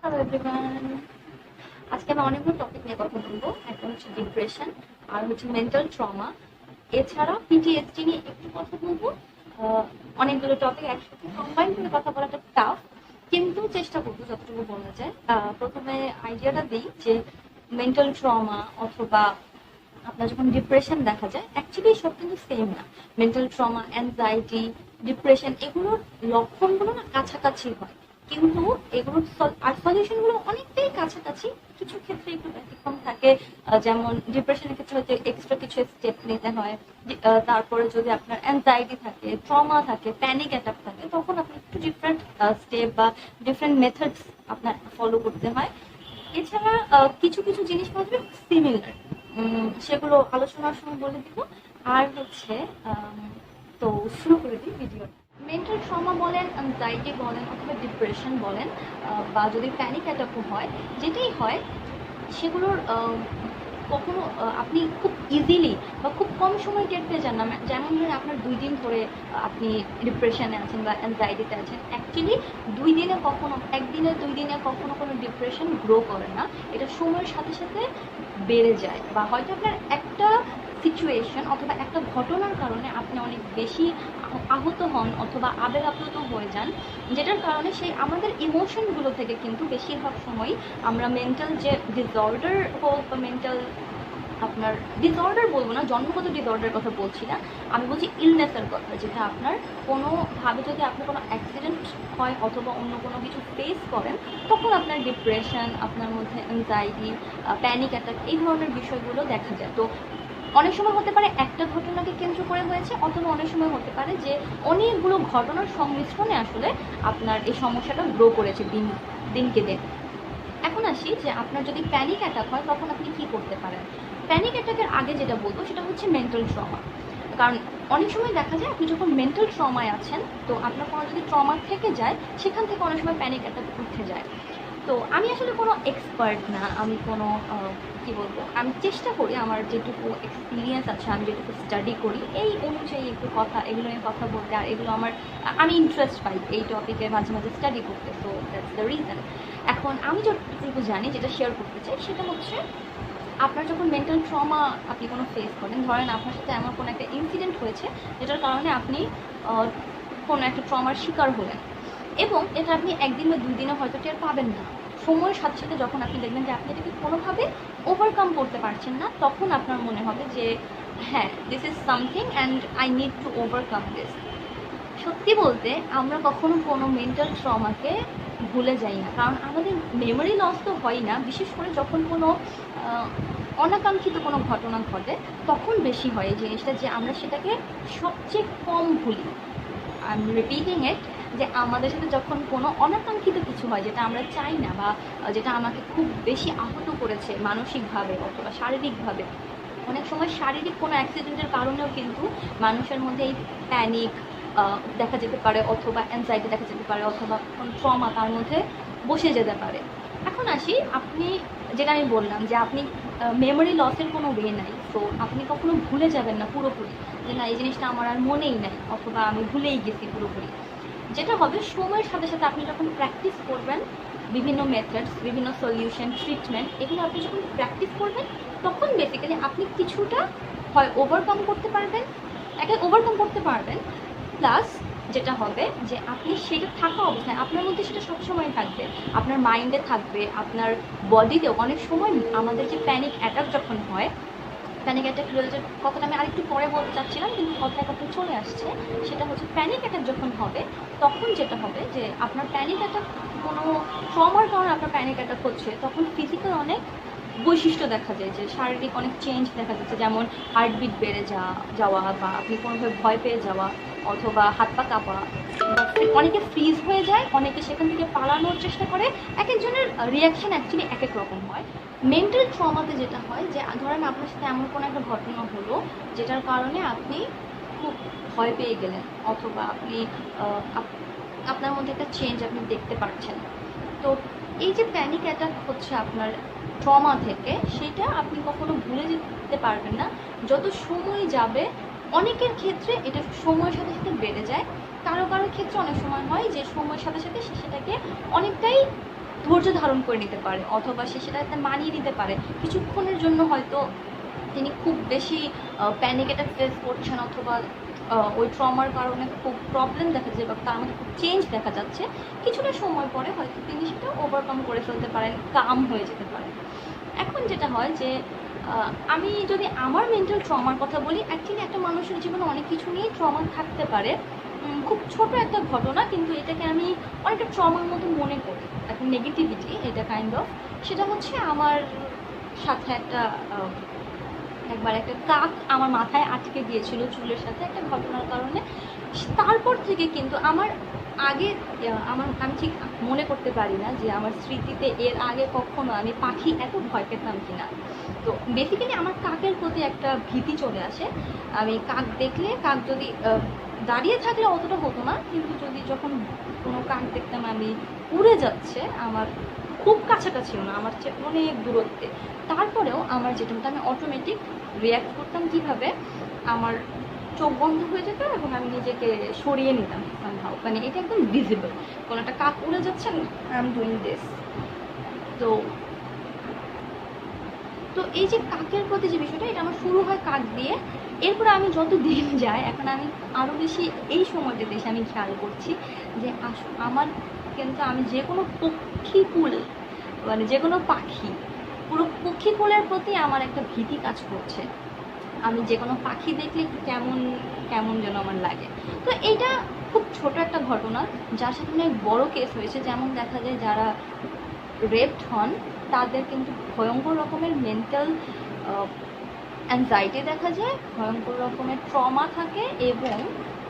Hello everyone, আজকে আমি অনেকগুলো টপিক নিয়ে কথা বলবো। একটা হচ্ছে ডিপ্রেশন, আর হচ্ছে মেন্টাল ট্রমা, এছাড়া পিটিএসডি নিয়ে একটু কথা বলবো। অনেকগুলো টপিক একসাথে কম্বাইন করে কথা বলাটা টাফ, কিন্তু চেষ্টা করবো যতটুকু বলা যায়। প্রথমে আইডিয়াটা দিই যে মেন্টাল ট্রমা অথবা আপনার যখন ডিপ্রেশন দেখা যায়, অ্যাকচুয়ালি সব কিন্তু সেম না। মেন্টাল ট্রমা, অ্যাংজাইটি, ডিপ্রেশন এগুলোর লক্ষণগুলো না কাছাকাছি হয়, কিন্তু এগুলোর আর সলিউশনগুলো অনেকটাই কাছাকাছি। কিছু ক্ষেত্রে একটু ব্যতিক্রম থাকে, যেমন ডিপ্রেশনের ক্ষেত্রে হয়তো এক্সট্রা কিছু স্টেপ নিতে হয়। তারপরে যদি আপনার অ্যাংজাইটি থাকে, ট্রমা থাকে, প্যানিক অ্যাটাক থাকে, তখন আপনি একটু ডিফারেন্ট স্টেপ বা ডিফারেন্ট মেথডস আপনার ফলো করতে হয়। এছাড়া কিছু কিছু জিনিস পাওয়া সিমিলার, সেগুলো আলোচনার সময় বলে দিব। আর হচ্ছে তো শুরু করে দিই ভিডিওটা। মেন্টাল ট্রমা বলেন, অ্যাংজাইটি বলেন অথবা ডিপ্রেশন বলেন, বা যদি প্যানিক অ্যাটাকও হয়, যেটাই হয় সেগুলোর কখনো আপনি খুব ইজিলি বা খুব কম সময় টের পেয়ে যান না। যেমন ধরেন আপনার 2 দিন ধরে আপনি ডিপ্রেশনে আছেন বা অ্যাংজাইটিতে আছেন, অ্যাকচুয়ালি 2 দিনে কখনো, 1 দিনে 2 দিনে কখনো কোনো ডিপ্রেশন গ্রো করে না। এটা সময়ের সাথে সাথে বেড়ে যায়, বা হয়তো আপনার একটা সিচুয়েশন অথবা একটা ঘটনার কারণে আপনি অনেক বেশি আহত হন অথবা আবেগ আপ্লুত হয়ে যান, যেটার কারণে সেই আমাদের ইমোশনগুলো থেকে কিন্তু বেশিরভাগ সময় আমরা মেন্টাল যে ডিসঅর্ডার হোক বা মেন্টাল, আপনার ডিসঅর্ডার বলবো না, জন্মগত ডিসঅর্ডার কথা বলছি না, আমি বলছি ইলনেসের কথা, যেটা আপনার কোনোভাবে যদি আপনার কোনো অ্যাক্সিডেন্ট হয় অথবা অন্য কোনো কিছু ফেস করেন, তখন আপনার ডিপ্রেশন, আপনার মধ্যে অ্যাংজাইটি, প্যানিক অ্যাটাক এই ধরনের বিষয়গুলো দেখা যায়। তো অনেক সময় হতে পারে একটা ঘটনাকে কেন্দ্র করে হয়েছে, অথবা অনেক সময় হতে পারে যে অনেকগুলো ঘটনার সংমিশ্রণে আসলে আপনার এই সমস্যাটা গ্রো করেছে দিনকে দিন। এখন আসি যে আপনার যদি প্যানিক অ্যাটাক হয়, তখন আপনি কি করতে পারেন। প্যানিক অ্যাটাকের আগে যেটা বলবো সেটা হচ্ছে মেন্টাল ট্রমা। কারণ অনেক সময় দেখা যায় আপনি যখন মেন্টাল ট্রমায় আছেন, তো আপনার কোনো যদি ট্রমা থেকে যায়, সেখান থেকে অনেক সময় প্যানিক অ্যাটাক উঠে যায়। তো আমি আসলে কোনো এক্সপার্ট না, আমি কোনো কি বলবো, আমি চেষ্টা করি আমার যেটুকু এক্সপিরিয়েন্স আছে, আমি যেটুকু স্টাডি করি এই অনুযায়ী একটু এগুলো নিয়ে কথা বলতে, আর এগুলো আমি ইন্টারেস্ট পাই এই টপিকে মাঝে মাঝে স্টাডি করতে। তো দ্যাটস দ্য রিজন। এখন আমি যতটুকু জানি, যেটা শেয়ার করতে চাই, সেটা হচ্ছে আপনার যখন মেন্টাল ট্রমা আপনি কোনো ফেস করেন, ধরেন আপনার সাথে এমন কোনো একটা ইনসিডেন্ট হয়েছে যেটার কারণে আপনি কোনো একটা ট্রমার শিকার হলেন, এবং এটা আপনি 1 দিন বা 2 দিনে হয়তো টের পাবেন না। সময়ের সাথে সাথে যখন আপনি দেখবেন যে আপনি এটাকে কোনোভাবে ওভারকাম করতে পারছেন না, তখন আপনার মনে হবে যে হ্যাঁ, this is something and I need to overcome this. সত্যি বলতে আমরা কখনো কোনো মেন্টাল ট্রমাকে ভুলে যাই না, কারণ আমাদের মেমোরি লস তো হয় না, বিশেষ করে যখন কোনো আহ, অনাকাঙ্ক্ষিত কোনো ঘটনা ঘটে, তখন বেশি হয় এই জিনিসটা, যে আমরা সেটাকে সবচেয়ে কম ভুলি। আই এম রিপিটিং ইট, যে আমাদের সাথে যখন কোনো অনাকাঙ্ক্ষিত কিছু হয়, যেটা আমরা চাই না, বা যেটা আমাকে খুব বেশি আহত করেছে মানসিকভাবে অথবা শারীরিকভাবে, অনেক সময় শারীরিক কোনো অ্যাক্সিডেন্টের কারণেও কিন্তু মানুষের মধ্যে এই প্যানিক দেখা যেতে পারে, অথবা অ্যাংজাইটি দেখা যেতে পারে, অথবা কোনো ট্রমা তার মধ্যে বসে যেতে পারে। এখন আসি, আপনি যেটা আমি বললাম যে আপনি মেমোরি লসের কোনো ওয়ে নাই, তো আপনি কখনো ভুলে যাবেন না পুরোপুরি, যে না এই জিনিসটা আমার আর মনেই নাই, অথবা আমি ভুলেই গেছি পুরোপুরি। যেটা হবে, সময়ের সাথে সাথে আপনি যখন প্র্যাকটিস করবেন বিভিন্ন মেথডস, বিভিন্ন সলিউশন, ট্রিটমেন্ট, এগুলো আপনি যখন প্র্যাকটিস করবেন, তখন বেসিক্যালি আপনি কিছুটা হয় ওভারকাম করতে পারবেন, ওভারকাম করতে পারবেন। প্লাস যেটা হবে যে আপনি সেটা থাকা অবস্থায় আপনার মধ্যে সেটা সবসময় থাকবে, আপনার মাইন্ডে থাকবে, আপনার বডিতেও। অনেক সময় আমাদের যে প্যানিক অ্যাটাক যখন হয়, প্যানিক অ্যাটাক রিলেটেড কথাটা আমি আরেকটু পরে বলতে চাচ্ছিলাম, কিন্তু কথায় কথায় চলে আসছে। সেটা হচ্ছে প্যানিক অ্যাটাক যখন হবে, তখন যেটা হবে যে আপনার প্যানিক অ্যাটাক কোনো ট্রমার কারণে আপনার প্যানিক অ্যাটাক হচ্ছে, তখন ফিজিক্যাল অনেক বৈশিষ্ট্য দেখা যায়, যে শারীরিক অনেক চেঞ্জ দেখা যাচ্ছে, যেমন হার্টবিট বেড়ে যাওয়া, বা আপনি কোনোভাবে ভয় পেয়ে যাওয়া, অথবা হাত পা কাঁপা, অনেকে ফ্রিজ হয়ে যায়, অনেকে সেখান থেকে পালানোর চেষ্টা করে। এক একজনের রিয়াকশন অ্যাকচুয়ালি এক এক রকম হয়। মেন্টাল ট্রমাতে যেটা হয়, যে ধরেন আপনার সাথে এমন কোনো একটা ঘটনা হলো যেটার কারণে আপনি খুব ভয় পেয়ে গেলেন, অথবা আপনি আপনার মধ্যে একটা চেঞ্জ আপনি দেখতে পাচ্ছেন। তো এই যে প্যানিক অ্যাটাক হচ্ছে আপনার ট্রমা থেকে, সেটা আপনি কখনো ভুলে যেতে পারবেন না যত সময় যাবে। অনেকের ক্ষেত্রে এটা সময়ের সাথে সাথে বেড়ে যায়, কারো কারো ক্ষেত্রে অনেক সময় হয় যে সময়ের সাথে সাথে সে সেটাকে অনেকটাই ধৈর্য ধারণ করে নিতে পারে, অথবা সে সেটাতে মানিয়ে নিতে পারে। কিছুক্ষণের জন্য হয়তো তিনি খুব বেশি প্যানিক অ্যাটাক ফেস করছেন, অথবা ওই ট্রমার কারণে খুব প্রবলেম দেখা যায় বা তার মধ্যে খুব চেঞ্জ দেখা যাচ্ছে, কিছুটা সময় পরে হয়তো তিনি সেটা ওভারকাম করে ফেলতে পারেন, কাম হয়ে যেতে পারেন। এখন যেটা হয় যে আমি যদি আমার মেন্টাল ট্রমার কথা বলি, অ্যাকচুয়ালি একটা মানুষের জীবনে অনেক কিছু নিয়েই ট্রমা থাকতে পারে। খুব ছোট একটা ঘটনা, কিন্তু এটাকে আমি অনেকটা ট্রমার মতো মনে করি, একটা নেগেটিভিটি এটা কাইন্ড অফ। সেটা হচ্ছে আমার সাথে একবার একটা কাক আমার মাথায় আটকে গিয়েছিল চুলের সাথে একটা ঘটনার কারণে। তারপর থেকে কিন্তু আগে আমি ঠিক মনে করতে পারি না যে আমার স্মৃতিতে এর আগে কখনো আমি পাখি এত ভয় পেতাম কিনা। তো বেসিক্যালি আমার কাকের প্রতি একটা ভীতি চলে আসে। আমি কাক দেখলে, কাক যদি দাঁড়িয়ে থাকলে অতটা হতো না, কিন্তু যখন কোনো কাক দেখতাম আমি উড়ে যাচ্ছে, আমার খুব কাছাকাছিও না, আমার চেয়ে অনেক দূরত্বে, তারপরেও আমার যেটা হতো আমি অটোমেটিক রিয়্যাক্ট করতাম কীভাবে, আমার চোখ বন্ধ হয়ে যেত এবং আমি নিজেকে সরিয়ে নিতাম সামহাউ। মানে এটা একদম ভিজিবল, কোনো একটা কাক উড়ে যাচ্ছে, আই এম ডুইং দিস। তো তো এই যে কাকের প্রতি যে বিষয়টা, এটা আমার শুরু হয় কাক দিয়ে। এরপরে আমি যত দিন যায়, এখন আমি আরও বেশি এই সময়টাতে এসে আমি খেয়াল করছি যে আমার কিন্তু আমি যে কোনো পক্ষীকুল, মানে যে কোনো পাখি, পুরো পক্ষীকুলের প্রতি আমার একটা ভীতি কাজ করছে। আমি যে কোনো পাখি দেখলে কেমন কেমন যেন আমার লাগে। তো এইটা খুব ছোট একটা ঘটনা, যার সাথে অনেক বড় কেস হয়েছে। যেমন দেখা যায় যারা রেপড হন তাদের কিন্তু ভয়ঙ্কর রকমের মেন্টাল অ্যাংজাইটি দেখা যায়, ভয়ঙ্কর রকমের ট্রমা থাকে এবং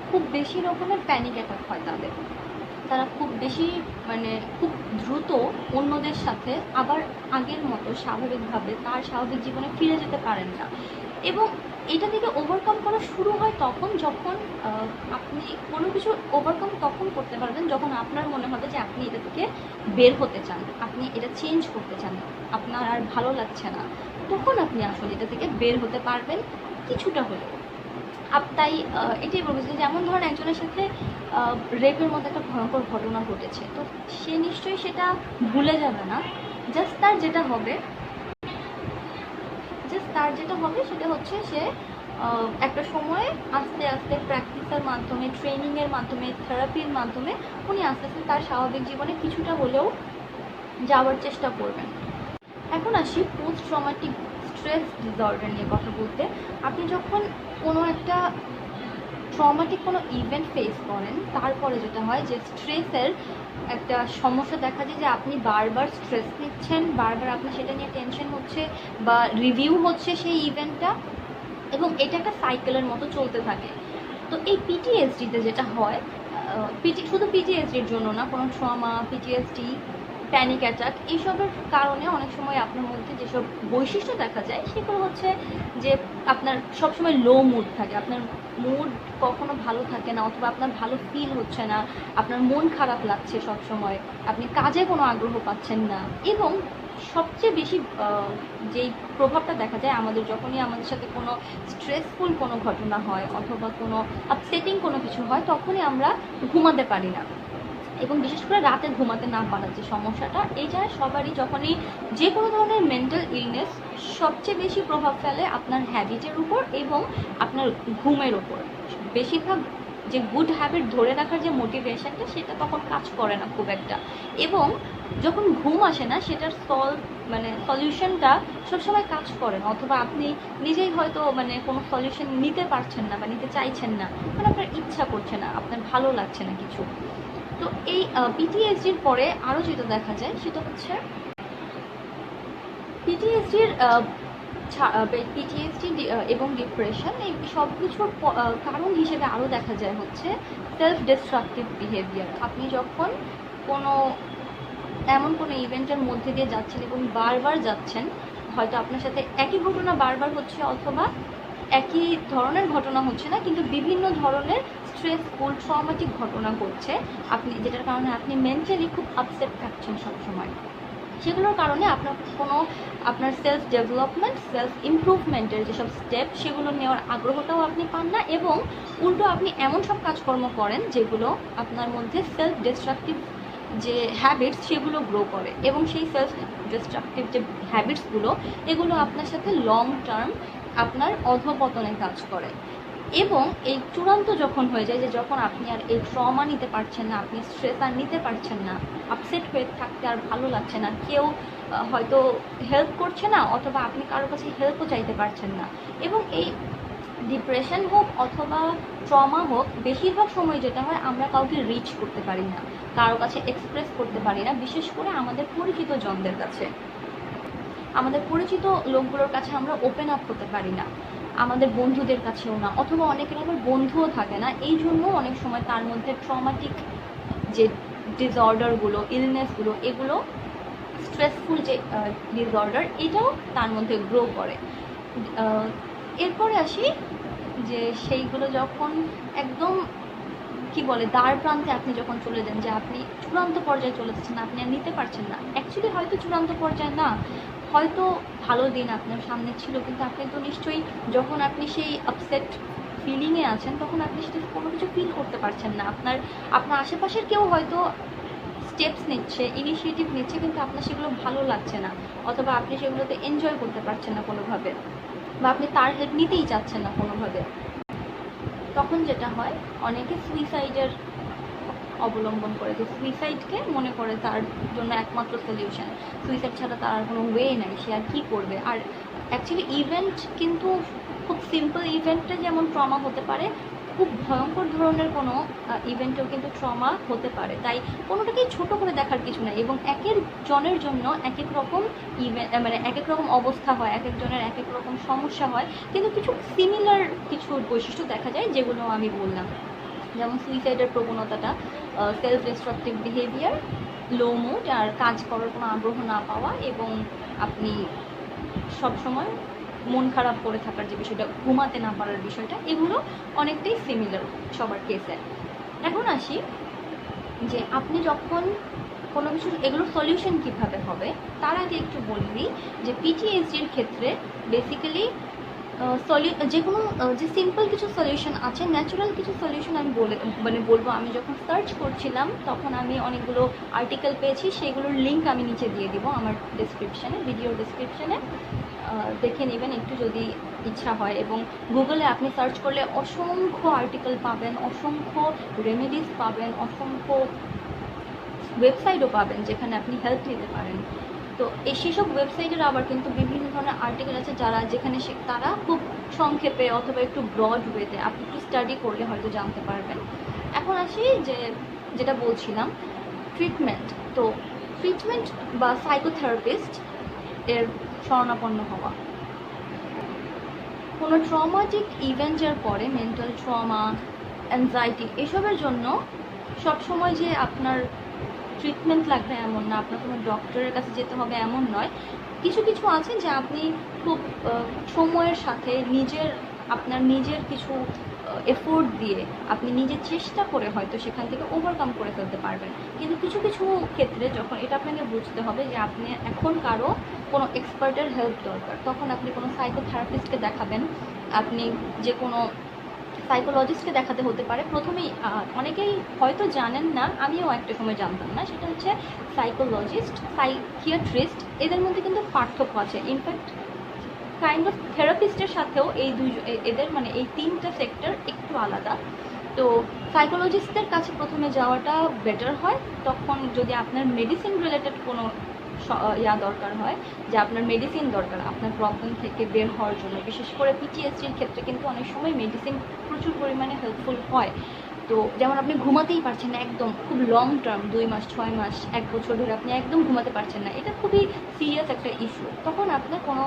খুব বেশি রকমের প্যানিক অ্যাটাক হয় তাদের। তারা খুব বেশি মানে খুব দ্রুত অন্যদের সাথে আবার আগের মতো স্বাভাবিকভাবে তার স্বাভাবিক জীবনে ফিরে যেতে পারেন না। এবং এটা থেকে ওভারকাম করা শুরু হয় তখন যখন আপনি কোনো কিছু ওভারকাম তখন করতে পারবেন যখন আপনার মনে হবে যে আপনি এটা থেকে বের হতে চান, আপনি এটা চেঞ্জ করতে চান, আপনার আর ভালো লাগছে না, তখন আপনি আসলে এটা থেকে বের হতে পারবেন কিছুটা হলেও। তাই এটাই বলছি, যেমন ধরেন একজনের সাথে রেপের মতো একটা ভয়ঙ্কর ঘটনা ঘটেছে, তো সে নিশ্চয়ই সেটা ভুলে যাবে না। জাস্ট তার যেটা হবে সেটা হচ্ছে সে একটা সময়ে আস্তে আস্তে প্র্যাকটিসের মাধ্যমে, ট্রেনিংয়ের মাধ্যমে, থেরাপির মাধ্যমে উনি আস্তে আস্তে তার স্বাভাবিক জীবনে কিছুটা হলেও যাওয়ার চেষ্টা করবেন। এখন আসি পোস্ট ট্রমাটিক স্ট্রেস ডিসঅর্ডার নিয়ে কথা বলতে। আপনি যখন কোনো একটা ট্রমাটিক কোনো ইভেন্ট ফেস করেন, তারপরে যেটা হয় যে স্ট্রেসের একটা সমস্যা দেখা যায়, যে আপনি বারবার স্ট্রেস নিচ্ছেন, বারবার আপনার সেটা নিয়ে টেনশন হচ্ছে বা রিভিউ হচ্ছে সেই ইভেন্টটা, এবং এটা একটা সাইকেলের মতো চলতে থাকে। তো এই পিটিএসডিতে যেটা হয়, শুধু পিটিএসডির জন্য না, কোনো ট্রমা, পিটিএসডি, প্যানিক অ্যাটাক, এইসবের কারণে অনেক সময় আপনার মধ্যে যেসব বৈশিষ্ট্য দেখা যায় সেগুলো হচ্ছে যে আপনার সবসময় লো মুড থাকে, আপনার মুড কখনো ভালো থাকে না, অথবা আপনার ভালো ফিল হচ্ছে না, আপনার মন খারাপ লাগছে সবসময়, আপনি কাজে কোনো আগ্রহ পাচ্ছেন না। এবং সবচেয়ে বেশি যেই প্রভাবটা দেখা যায় যখনই আমাদের সাথে কোনো স্ট্রেসফুল কোনো ঘটনা হয় অথবা কোনো আপসেটিং কোনো কিছু হয়, তখনই আমরা ঘুমাতে পারি না, এবং বিশেষ করে রাতে ঘুমাতে না পারার যে সমস্যাটা, এইটা সবারই যখনই যে কোনো ধরনের মেন্টাল ইলনেস সবচেয়ে বেশি প্রভাব ফেলে আপনার হ্যাবিটের উপর এবং আপনার ঘুমের উপর। বেশিরভাগ যে গুড হ্যাবিট ধরে রাখার যে মোটিভেশনটা, সেটা তখন কাজ করে না খুব একটা, এবং যখন ঘুম আসে না সেটার সলিউশনটা সবসময় কাজ করে না, অথবা আপনি নিজেই হয়তো কোনো সলিউশন নিতে পারছেন না বা নিতে চাইছেন না, আপনার ইচ্ছা করছে না, আপনার ভালো লাগছে না কিছু। তো এই পিটিএসডির পরে আরও যেটা দেখা যায় সেটা হচ্ছে পিটিএসডি এবং ডিপ্রেশন, এই সব কিছুর কারণ হিসেবে আরও দেখা যায় হচ্ছে সেলফ ডিস্ট্রাকটিভ বিহেভিয়ার। আপনি যখন এমন কোনো ইভেন্টের মধ্যে দিয়ে যাচ্ছেন এবং বারবার যাচ্ছেন, হয়তো আপনার সাথে একই ঘটনা বারবার হচ্ছে অথবা একই ধরনের ঘটনা হচ্ছে না, কিন্তু বিভিন্ন ধরনের স্ট্রেসফুল ট্রমাটিক ঘটনা ঘটছে, যেটার কারণে আপনি মেন্টালি খুব আপসেট থাকছেন সবসময়, সেগুলোর কারণে আপনার সেলফ ডেভেলপমেন্ট, সেলফ ইমপ্রুভমেন্টের যেসব স্টেপ, সেগুলো নেওয়ার আগ্রহটাও আপনি পান না, এবং উল্টো আপনি এমন সব কাজকর্ম করেন যেগুলো আপনার মধ্যে সেলফ ডিস্ট্রাকটিভ যে হ্যাবিটস সেগুলো গ্রো করে, এবং সেই সেলফ ডিস্ট্রাকটিভ যে হ্যাবিটসগুলো এগুলো আপনার সাথে লং টার্ম আপনার অধঃপতনে কাজ করে। এবং এই চূড়ান্ত যখন হয়ে যায় যে যখন আপনি আর এই ট্রমা নিতে পারছেন না, আপনি স্ট্রেস আর নিতে পারছেন না, আপসেট হয়ে থাকতে আর ভালো লাগছে না, কেউ হয়তো হেল্প করছে না, অথবা আপনি কারোর কাছে হেল্পও চাইতে পারছেন না, এবং এই ডিপ্রেশন হোক অথবা ট্রমা হোক, বেশিরভাগ সময় যেটা হয় আমরা কাউকে রিচ করতে পারি না, কারোর কাছে এক্সপ্রেস করতে পারি না, বিশেষ করে আমাদের পরিচিত জনদের কাছে, আমাদের পরিচিত লোকগুলোর কাছে আমরা ওপেন আপ করতে পারি না, আমাদের বন্ধুদের কাছেও না, অথবা অনেকের আবার বন্ধুও থাকে না। এই জন্য অনেক সময় তার মধ্যে ট্রমাটিক যে ডিসঅর্ডারগুলো, ইলনেসগুলো, এগুলো স্ট্রেসফুল যে ডিসঅর্ডার, এটাও তার মধ্যে গ্রো করে। এরপরে আসি যে সেইগুলো যখন একদম কি বলে দ্বার প্রান্তে আপনি যখন চলে যান, যে আপনি চূড়ান্ত পর্যায়ে চলে যাচ্ছেন, আপনি আর নিতে পারছেন না, অ্যাকচুয়ালি হয়তো চূড়ান্ত পর্যায়ে না, হয়তো ভালো দিন আপনার সামনে ছিল, কিন্তু আপনি তো নিশ্চয়ই যখন আপনি সেই আপসেট ফিলিংয়ে আছেন তখন আপনি সেটা কোনো কিছু ফিল করতে পারছেন না, আপনার আশেপাশের কেউ হয়তো স্টেপস নিচ্ছে, ইনিশিয়েটিভ নিচ্ছে, কিন্তু আপনার সেগুলো ভালো লাগছে না, অথবা আপনি সেগুলোতে এনজয় করতে পারছেন না কোনোভাবে, বা আপনি তার হেল্প নিতেই চাচ্ছেন না কোনোভাবে। তখন যেটা হয়, অনেকে সুইসাইডের অবলম্বন করে, যে সুইসাইডকে মনে করে তার জন্য একমাত্র সলিউশন, সুইসাইড ছাড়া তার আর কোনো ওয়ে নাই, সে আর কী করবে। আর অ্যাকচুয়ালি ইভেন্ট কিন্তু খুব সিম্পল ইভেন্টে যেমন ট্রমা হতে পারে, খুব ভয়ঙ্কর ধরনের কোনো ইভেন্টেও কিন্তু ট্রমা হতে পারে। তাই কোনোটাকেই ছোট করে দেখার কিছু নাই, এবং একের জনের জন্য এক এক রকম ইভেন্ট, মানে এক এক রকম অবস্থা হয়, এক একজনের এক এক রকম সমস্যা হয়, কিন্তু কিছু সিমিলার কিছু বৈশিষ্ট্য দেখা যায় যেগুলো আমি বললাম, যেমন সুইসাইডের প্রবণতাটা, সেলফ ডিস্ট্রাকটিভ বিহেভিয়ার, লো মুড, আর কাজ করার কোনো আগ্রহ না পাওয়া, এবং আপনি সবসময় মন খারাপ করে থাকার যে বিষয়টা, ঘুমাতে না পারার বিষয়টা, এগুলো অনেকটাই সিমিলার সবার কেসে। এখন আসি যে আপনি যখন কোনো কিছু, এগুলোর সলিউশন কীভাবে হবে তার আগে একটু বলে দিই যে পিটিএসডির ক্ষেত্রে বেসিক্যালি যে কোনো যে সিম্পল কিছু সলিউশন আছে, ন্যাচারাল কিছু সলিউশন আমি বলবো। আমি যখন সার্চ করছিলাম তখন আমি অনেকগুলো আর্টিকেল পেয়েছি, সেগুলোর লিঙ্ক আমি নিচে দিয়ে দিব আমার ডিসক্রিপশানে, ভিডিও ডিসক্রিপশানে, দেখে নেবেন একটু যদি ইচ্ছা হয়। এবং গুগলে আপনি সার্চ করলে অসংখ্য আর্টিকেল পাবেন, অসংখ্য রেমেডিস পাবেন, অসংখ্য ওয়েবসাইটও পাবেন যেখানে আপনি হেল্প নিতে পারেন। তো সেসব ওয়েবসাইটের আবার কিন্তু বিভিন্ন ধরনের আর্টিকেল আছে যেখানে তারা খুব সংক্ষেপে অথবা একটু ব্রড ওয়েতে আপনি একটু স্টাডি করলে হয়তো জানতে পারবেন। এখন আসি যেটা বলছিলাম, ট্রিটমেন্ট। তো ট্রিটমেন্ট বা সাইকোথেরাপিস্ট এর শরণাপন্ন হওয়া, কোনো ট্রমাটিক ইভেন্টের পরে, মেন্টাল ট্রমা, অ্যাংজাইটি, এসবের জন্য সবসময় যে আপনার ট্রিটমেন্ট লাগবে এমন না, আপনার কোনো ডক্টরের কাছে যেতে হবে এমন নয়। কিছু কিছু আছে যে আপনি খুব সময়ের সাথে আপনার নিজের কিছু এফোর্ট দিয়ে, আপনি নিজের চেষ্টা করে হয়তো সেখান থেকে ওভারকাম করে ফেলতে পারবেন। কিন্তু কিছু কিছু ক্ষেত্রে যখন এটা আপনাকে বুঝতে হবে যে আপনি এখন কারো কোনো এক্সপার্টের হেল্প দরকার, তখন আপনি কোনো সাইকোথেরাপিস্টকে দেখাবেন, আপনি যে কোনো সাইকোলজিস্টকে দেখাতে হতে পারে। প্রথমেই অনেকেই হয়তো জানেন না, আমিও একটা সময় জানতাম না, সেটা হচ্ছে সাইকোলজিস্ট, সাইকিয়াট্রিস্ট, এদের মধ্যে কিন্তু পার্থক্য আছে। ইনফ্যাক্ট কাইন্ড অফ থেরাপিস্টের সাথেও এদের মানে এই তিনটা সেক্টর একটু আলাদা। তো সাইকোলজিস্টদের কাছে প্রথমে যাওয়াটা বেটার হয়, তখন যদি আপনার মেডিসিন রিলেটেড কোনো দরকার হয়, যে আপনার মেডিসিন দরকার আপনার প্রবলেম থেকে বের হওয়ার জন্য। বিশেষ করে পিটিএসডির ক্ষেত্রে কিন্তু অনেক সময় মেডিসিন প্রচুর পরিমাণে হেল্পফুল হয়। তো যেমন আপনি ঘুমাতেই পারছেন না, একদম খুব লং টার্ম, 2 মাস 6 মাস 1 বছর ধরে আপনি একদম ঘুমাতে পারছেন না, এটা খুবই সিরিয়াস একটা ইস্যু। তখন আপনার কোনো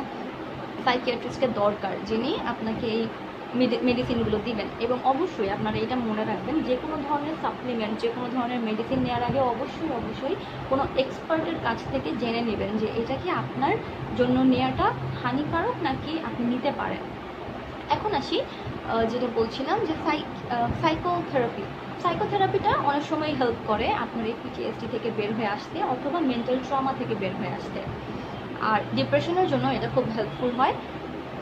সাইকিয়াট্রিস্টের দরকার, যিনি আপনাকে এই মেডিসিনগুলো দিবেন। এবং অবশ্যই আপনারা এটা মনে রাখবেন, যে কোনো ধরনের সাপ্লিমেন্ট, যে কোনো ধরনের মেডিসিন নেওয়ার আগে অবশ্যই কোনো এক্সপার্টের কাছ থেকে জেনে নেবেন যে এটা কি আপনার জন্য নেওয়াটা হানিকারক নাকি আপনি নিতে পারেন। এখন আসি যেটা বলছিলাম যে সাইকোথেরাপিটা অনেক সময় হেল্প করে আপনার এই পিটিএসডি থেকে বের হয়ে আসতে, অথবা মেন্টাল ট্রমা থেকে বের হয়ে আসতে। আর ডিপ্রেশনের জন্য এটা খুব হেল্পফুল হয়।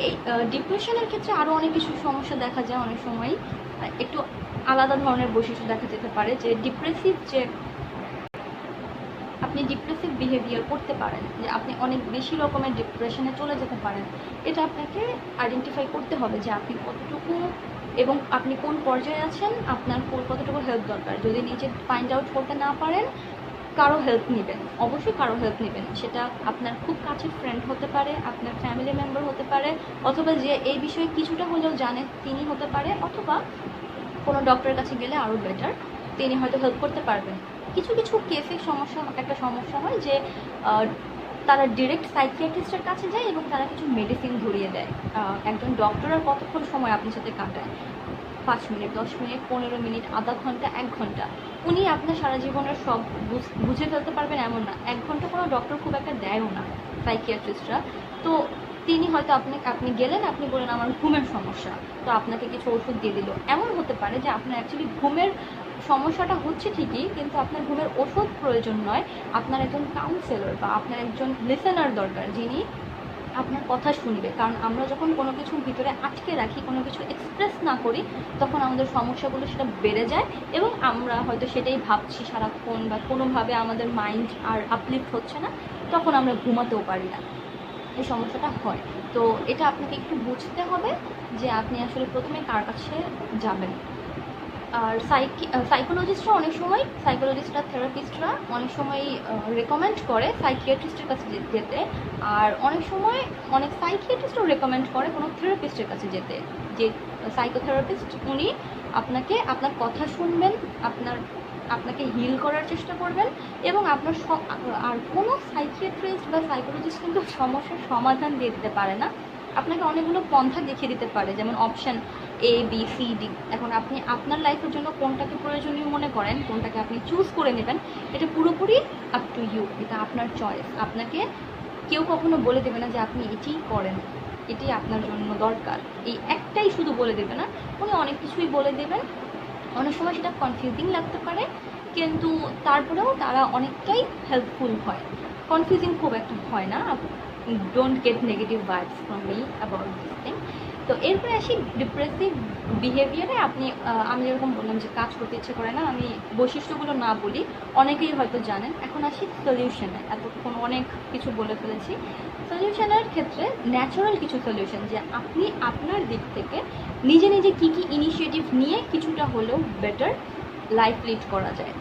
এই ডিপ্রেশনের ক্ষেত্রে আরও অনেক কিছু সমস্যা দেখা যায়, অনেক সময় একটু আলাদা ধরনের বৈশিষ্ট্য দেখা যেতে পারে, যে ডিপ্রেসিভ যে আপনি ডিপ্রেসিভ বিহেভিয়ার করতে পারেন, যে আপনি অনেক বেশি রকমের ডিপ্রেশনে চলে যেতে পারেন। এটা আপনাকে আইডেন্টিফাই করতে হবে যে আপনি কতটুকু এবং আপনি কোন পর্যায়ে আছেন, আপনার কতটুকু হেল্প দরকার। যদি নিজে ফাইন্ড আউট করতে না পারেন, কারো হেল্প নেবেন, অবশ্যই কারো হেল্প নেবেন। সেটা আপনার খুব কাছের ফ্রেন্ড হতে পারে, আপনার ফ্যামিলি মেম্বার হতে পারে, অথবা যে এই বিষয়ে কিছুটা হলেও জানে তিনি হতে পারে, অথবা কোনো ডক্টরের কাছে গেলে আরও বেটার, তিনি হয়তো হেল্প করতে পারবেন। কিছু কিছু কেসে একটা সমস্যা হয় যে তারা ডিরেক্ট সাইকিয়াট্রিস্টের কাছে যায় এবং তারা কিছু মেডিসিন ধরিয়ে দেয়। একজন ডক্টর আর কতক্ষণ সময় আপনার সাথে কাটায়? 5 মিনিট, 10 মিনিট, 15 মিনিট, আধা ঘন্টা, 1 ঘন্টা। উনি আপনার সারা জীবনের সব বুঝে ফেলতে পারবেন এমন না। 1 ঘন্টা কোনো ডক্টর খুব একটা দেয়ও না, সাইকিয়াট্রিস্টরা। তো তিনি হয়তো আপনি গেলেন, আপনি বললেন আমার ঘুমের সমস্যা, তো আপনাকে কিছু ওষুধ দিয়ে দিল। এমন হতে পারে যে আপনার অ্যাকচুয়ালি ঘুমের সমস্যাটা হচ্ছে ঠিকই, কিন্তু আপনার ঘুমের ওষুধ প্রয়োজন নয়, আপনার একজন কাউন্সেলর বা আপনার একজন লিসেনার দরকার, যিনি আপনার কথা শুনবে। কারণ আমরা যখন কোনো কিছুর ভিতরে আটকে রাখি, কোনো কিছু এক্সপ্রেস না করি, তখন আমাদের সমস্যাগুলো সেটা বেড়ে যায় এবং আমরা হয়তো সেটাই ভাবছি সারাক্ষণ, বা কোনোভাবে আমাদের মাইন্ড আর আপলিফ্ট হচ্ছে না, তখন আমরা ঘুমাতেও পারি না। এই সমস্যাটা হয়। তো এটা আপনাকে একটু বুঝতে হবে যে আপনি আসলে প্রথমে কার কাছে যাবেন। আর সাইকোলজিস্টরা থেরাপিস্টরা অনেক সময় রেকমেন্ড করে সাইকিয়াট্রিস্টের কাছে যেতে, আর অনেক সময় অনেক সাইকিয়াট্রিস্টও রেকমেন্ড করে কোনো থেরাপিস্টের কাছে যেতে। যে সাইকোথেরাপিস্ট উনি আপনার কথা শুনবেন, আপনাকে হিল করার চেষ্টা করবেন, এবং আপনার আর কোনো সাইকিয়াট্রিস্ট বা সাইকোলজিস্ট কিন্তু সমস্যার সমাধান দিয়ে দিতে পারে না। আপনাকে অনেকগুলো পন্থা দেখিয়ে দিতে পারে, যেমন অপশান ABCD। এখন আপনি আপনার লাইফের জন্য কোনটাকে প্রয়োজনীয় মনে করেন, কোনটাকে আপনি চুজ করে নেবেন, এটা পুরোপুরি আপ টু ইউ, এটা আপনার চয়েস। আপনাকে কেউ কখনো বলে দেবে না যে আপনি এটিই করেন, এটি আপনার জন্য দরকার, এই একটাই শুধু বলে দেবে না, উনি অনেক কিছুই বলে দেবেন। অনেক সময় সেটা কনফিউজিং লাগতে পারে, কিন্তু তারপরেও তারা অনেকটাই হেল্পফুল হয়। কনফিউজিং খুব একটা হয় না। Don't get negative vibes from me about this thing. তো এরপরে আসি ডিপ্রেসিভ বিহেভিয়ারে। আমি যেরকম বললাম যে কাজ করতে ইচ্ছে করে না, আমি বৈশিষ্ট্যগুলো না বলি, অনেকেই হয়তো জানেন। এখন আসি সলিউশনে। এতক্ষণ অনেক কিছু বলে ফেলেছি। সলিউশনের ক্ষেত্রে ন্যাচারাল কিছু সলিউশন, যে আপনি আপনার দিক থেকে নিজে নিজে কী কী ইনিশিয়েটিভ নিয়ে কিছুটা হলেও বেটার লাইফ লিড করা যায়।